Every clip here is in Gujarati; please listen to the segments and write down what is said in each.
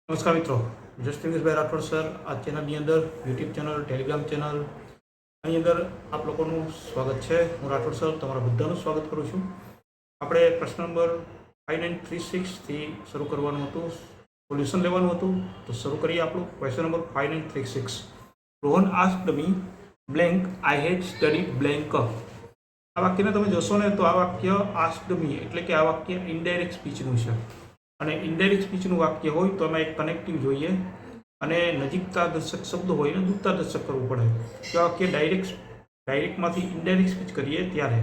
નમસ્કાર મિત્રો, જસ્ટિંગભાઈ રાઠોડ સર આ ચેનલની અંદર યુટ્યુબ ચેનલ, ટેલિગ્રામ ચેનલ આની અંદર આપ લોકોનું સ્વાગત છે. હું રાઠોડ સર તમારા બધાનું સ્વાગત કરું છું. આપણે પ્રશ્ન નંબર 5936થી શરૂ કરવાનું હતું, સોલ્યુશન લેવાનું હતું. તો શરૂ કરીએ આપણું ક્વેશ્ચન નંબર 5936. રોહન આસ્ક્ડ મી બ્લેન્ક આઈ હેડ સ્ટડીડ બ્લેન્ક. આ વાક્યને તમે જોશો ને તો આ વાક્ય આસ્ક્ડ મી એટલે કે આ વાક્ય ઇનડાયરેક્ટ સ્પીચનું છે. અને ઇનડાયરેક્ટ સ્પીચનું વાક્ય હોય તો એમાં એક કનેક્ટિવ જોઈએ અને નજીકતા દર્શક શબ્દ હોય ને દૂરતા દર્શક કરવું પડે. જો વાક્ય ડાયરેક્ટમાંથી ઇનડાયરેક્ટ સ્પીચ કરીએ ત્યારે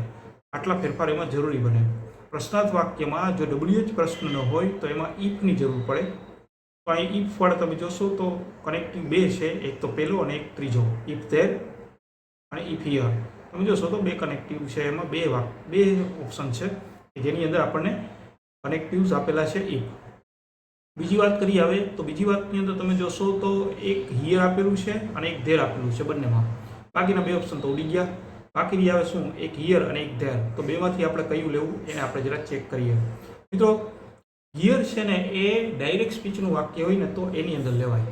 આટલા ફેરફાર એમાં જરૂરી બને. પ્રશ્નાર્થ વાક્યમાં જો WH પ્રશ્ન ન હોય તો એમાં ઇફની જરૂર પડે. તો અહીં ઇફ વાળા તમે જોશો તો કનેક્ટિવ બે છે, એક તો પહેલો અને એક ત્રીજો, ઇફ ધેર અને ઇફ હિયર. તમે જોશો તો બે કનેક્ટિવ છે, એમાં બે ઓપ્શન છે કે જેની અંદર આપણને કનેક્ટિવ્સ આપેલા છે ઇફ. બીજી વાત કરી આવે તો બીજી વાતની અંદર તમે જોશો તો એક હિયર આપેલું છે અને એક ધેર આપેલું છે બંનેમાં. બાકીના બે ઓપ્શન તો ઉડી ગયા. બાકી આવે શું? એક હિયર અને એક ધેર. તો બેમાંથી આપણે કયું લેવું એને આપણે જરા ચેક કરીએ. મિત્રો, હિયર છે ને એ ડાયરેક્ટ સ્પીચનું વાક્ય હોય ને તો એની અંદર લેવાય.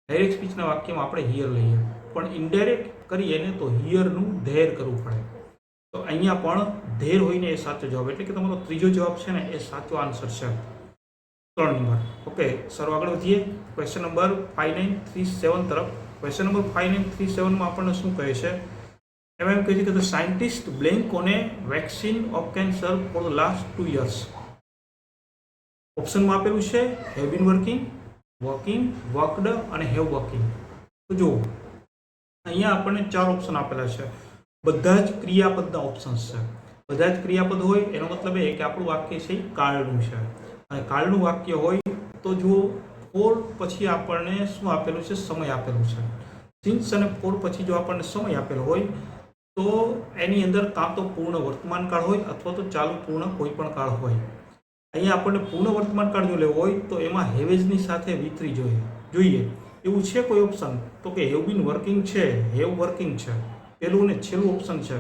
ડાયરેક્ટ સ્પીચના વાક્યમાં આપણે હિયર લઈએ, પણ ઇનડાયરેક્ટ કરીએ ને તો હિયરનું ધેર કરવું પડે. તો અહીંયા પણ ધેર હોય ને એ સાચો જવાબ, એટલે કે તમારો ત્રીજો જવાબ છે ને એ સાચો આન્સર છે, 3 નંબર. ઓકે સર, આગળ વધીએ ક્વેશ્ચન નંબર 5937 તરફ. ક્વેશ્ચન નંબર 5937માં આપણને શું કહે છે? એમાં એમ કહે છે કે the scientist blank on A vaccine of cancer for the last 2 years. ઓપ્શનમાં આપેલું છે have been working, working, worked અને હેવ વર્કિંગ. તો જુઓ, અહીંયા આપણને 4 ઓપ્શન આપેલા છે. બધા જ ક્રિયાપદના ઓપ્શન્સ છે. બધા જ ક્રિયાપદ હોય એનો મતલબ એ કે આપણું વાક્ય છે કાળનું છે. અને કાળનું વાક્ય હોય તો જુઓ, ફોર પછી આપણને શું આપેલું છે? સમય આપેલું છે. સિન્સ અને ફોર પછી જો આપણને સમય આપેલો હોય તો એની અંદર કાં તો પૂર્ણ વર્તમાન કાળ હોય અથવા તો ચાલુ પૂર્ણ કોઈ પણ કાળ હોય. અહીંયા આપણને પૂર્ણ વર્તમાન કાળ જો લેવો હોય તો એમાં હેવેજની સાથે વિતરી જોઈએ. એવું છે કોઈ ઓપ્શન? તો કે હેવ બીન વર્કિંગ છે, હેવ વર્કિંગ છે, પહેલું ને છેલ્લું ઓપ્શન છે,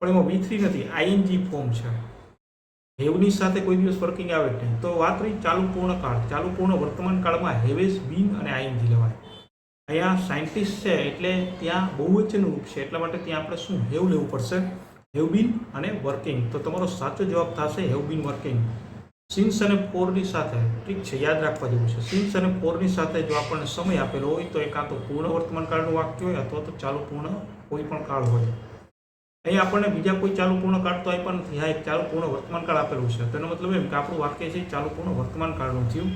પણ એમાં V3 નથી, આઈએનજી ફોર્મ છે. હેવની સાથે કોઈ દિવસ વર્કિંગ આવે જ નહીં. તો વાત રહી ચાલુ પૂર્ણ કાળ. ચાલુ પૂર્ણ વર્તમાન કાળમાં હેવેજ, બીન અને આઈએનજી લેવાય. અહીંયા સાયન્ટિસ્ટ છે એટલે ત્યાં બહુવચનનું રૂપ છે, એટલા માટે ત્યાં આપણે શું હેવ લેવું પડશે, હેવ બીન અને વર્કિંગ. તો તમારો સાચો જવાબ થશે હેવ બીન વર્કિંગ. સિન્સ અને ફોરની સાથે, ઠીક છે, યાદ રાખવા જેવું છે. સિન્સ અને ફોરની સાથે જો આપણને સમય આપેલો હોય તો એ કાં તો પૂર્ણ વર્તમાન કાળનું વાક્ય હોય અથવા તો ચાલુ પૂર્ણ કોઈ પણ કાળ હોય. અહીં આપણને બીજા કોઈ ચાલુ પૂર્ણ કાળ તો આપ્યા નથી, હા એક ચાલુ પૂર્ણ વર્તમાન કાળ આપેલું છે. તેનો મતલબ એમ કે આપણું વાક્ય છે ચાલુ પૂર્ણ વર્તમાન કાળનું થયું.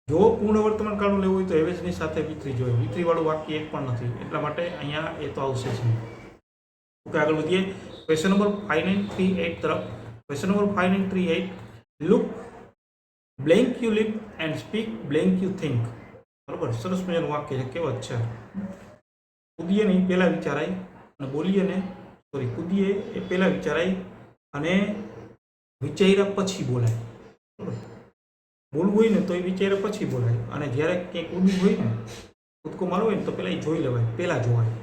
જો પૂર્ણ વર્તમાન કાળનું લેવું હોય તો એવેજની સાથે વિતરી જોઈએ. વિતરીવાળું વાક્ય એક પણ નથી, એટલા માટે અહીંયા એ તો આવશે જ. ઓકે, આગળ વધીએ ક્વેશ્ચન નંબર 5938 તરફ. Question number 5938. Look blank you leap and speak blank you think. બરાબર, સરસ મજાનું વાક્ય છે, કહેવત છે. કૂદીએ નહીં પહેલાં વિચારાય અને બોલીએ ને કૂદીએ એ પહેલાં વિચારાય અને વિચાર્યા પછી બોલાય. બરાબર, બોલવું હોય ને તો એ વિચાર્યા પછી બોલાય, અને જ્યારે ક્યાંય કૂદવું હોય ને, કૂદકો મારવો હોય ને તો પહેલાં એ જોઈ લેવાય, પહેલાં જોવાય.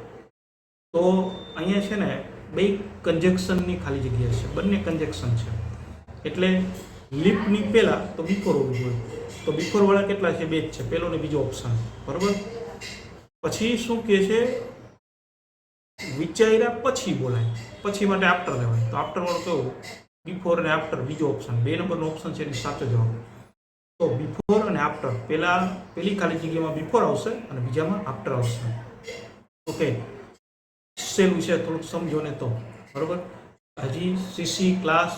તો અહીંયા છે ને બે કન્જક્શનની ખાલી જગ્યા છે, બંને કન્જક્શન છે. એટલે લિપની પહેલાં તો બિફોર હોવું જોઈએ. તો બિફોરવાળા કેટલા છે? બે જ છે, પહેલો ને બીજો ઓપ્શન. બરાબર, પછી શું કહે છે? વિચાર્યા પછી બોલાય, પછી માટે આફ્ટર લેવાય. તો આફ્ટરવાળું કેવું? બિફોર અને આફ્ટર, બીજો ઓપ્શન, 2 નંબરનો ઓપ્શન છે એની સાચો જવાબ. તો બિફોર અને આફ્ટર, પહેલી ખાલી જગ્યામાં બિફોર આવશે અને બીજામાં આફ્ટર આવશે. ઓકે, સહેલું છે, થોડુંક સમજો ને તો. બરાબર, હજી CC ક્લાસ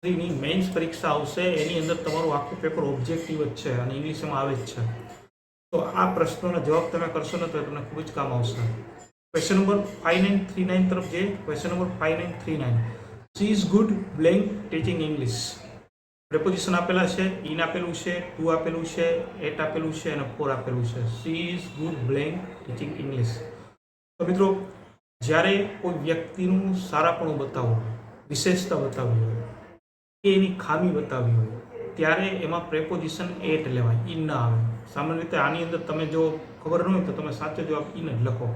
3ની મેઇન્સ પરીક્ષા આવશે, એની અંદર તમારું આખું પેપર ઓબ્જેક્ટિવ જ છે અને ઇંગ્લિશમાં આવે જ છે. તો આ પ્રશ્નોના જવાબ તમે કરશો ને તો તમને ખૂબ જ કામ આવશે. ક્વેશ્ચન નંબર 5939 તરફ જઈએ. Question number 5939. She is good blank teaching English. Preposition આપેલા છે, ઇન આપેલું છે, ટુ આપેલું છે, એટ આપેલું છે અને ફોર આપેલું છે. She is good blank teaching English. તો મિત્રો, જ્યારે કોઈ વ્યક્તિનું સારાપણું બતાવવું, વિશેષતા બતાવવી હોય કે એની ખામી બતાવવી હોય ત્યારે એમાં પ્રેપોઝિશન એટ લેવાય, ઇન ના આવે. સામાન્ય રીતે આની અંદર તમે જો ખબર ન હોય તો તમે સાચો જવાબ ઇન જ લખો.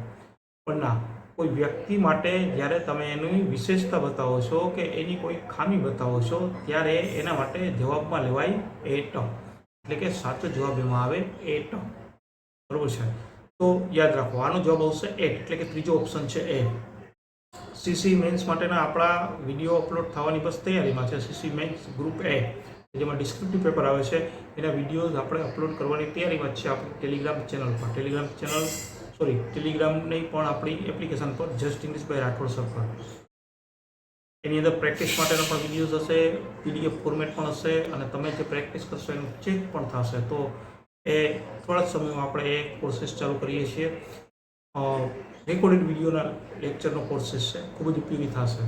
પણ ના, કોઈ વ્યક્તિ માટે જ્યારે તમે એની વિશેષતા બતાવો છો કે એની કોઈ ખામી બતાવો છો ત્યારે એના માટે જવાબમાં લેવાય એટ. એટલે કે સાચો જવાબ એમાં આવે 8, બરોબર છે. તો યાદ રાખો આનો જવાબ આવશે 8, એટલે કે ત્રીજો ઓપ્શન છે એ. સીસી મેન્સ માટેના આપણા વિડીયો અપલોડ થવાની બસ તૈયારીમાં છે. સીસી મેન્સ ગ્રુપ એ જેમાં ડિસ્ક્રિપ્ટિવ પેપર આવે છે એના વિડીયોઝ આપણે અપલોડ કરવાની તૈયારીમાં છે આપણી ટેલિગ્રામ ચેનલ પર. ટેલિગ્રામની પણ આપણી એપ્લિકેશન પર just English by Rathod sir પર. એની અંદર પ્રેક્ટિસ માટેના પણ વિડીયોઝ હશે, પીડીએફ ફોર્મેટ પણ હશે અને તમે જે પ્રેક્ટિસ કરશો એનું ચેક પણ થશે. તો એ થોડા જ સમયમાં આપણે એ પ્રોસેસ ચાલુ કરીએ છીએ. રેકોર્ડેડ વિડીયોના લેક્ચરનો પ્રોસેસ છે, ખૂબ જ ઉપયોગી થશે.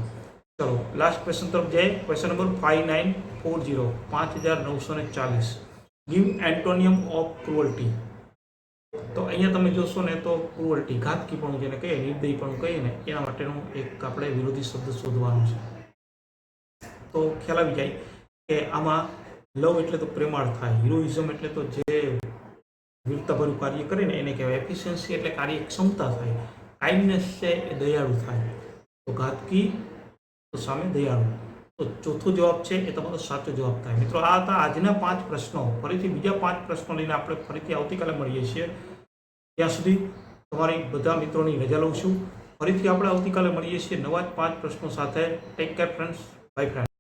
ચલો લાસ્ટ ક્વેશ્ચન તરફ જઈએ. Question number 5940, 5940. Give એન્ટોનિયમ of cruelty. તો અહીંયા તમે જોશો ને તો ક્રુઅલ્ટી, ઘાતકીપણું જેને કહીએ, નિર્દયીપણું કહીએ ને એના માટેનું એક આપણે વિરોધી શબ્દ શોધવાનો છે. તો ખ્યાલ આવી જાય કે આમાં લવ એટલે તો પ્રેમાળ થાય, હિરોઇઝમ એટલે તો જે વીરતાભર્યું કાર્ય કરે ને એને કહેવાય, એફિશિયન્સી એટલે કાર્યક્ષમતા થાય, કાઇન્ડનેસ છે એ દયાળુ થાય. તો ઘાતકી તો સામે દયાળુ. તો ચોથો જવાબ છે એ તમારો સાચો જવાબ થાય. મિત્રો આ હતા આજના 5 પ્રશ્નો. ફરીથી બીજા 5 પ્રશ્નો લઈને આપણે ફરીથી આવતીકાલે મળીએ છીએ. ત્યાં સુધી તમારી બધા મિત્રોની રજા લઉં છું. ફરીથી આપણે આવતીકાલે મળીએ છીએ નવા જ 5 પ્રશ્નો સાથે. Take care friends, by friend.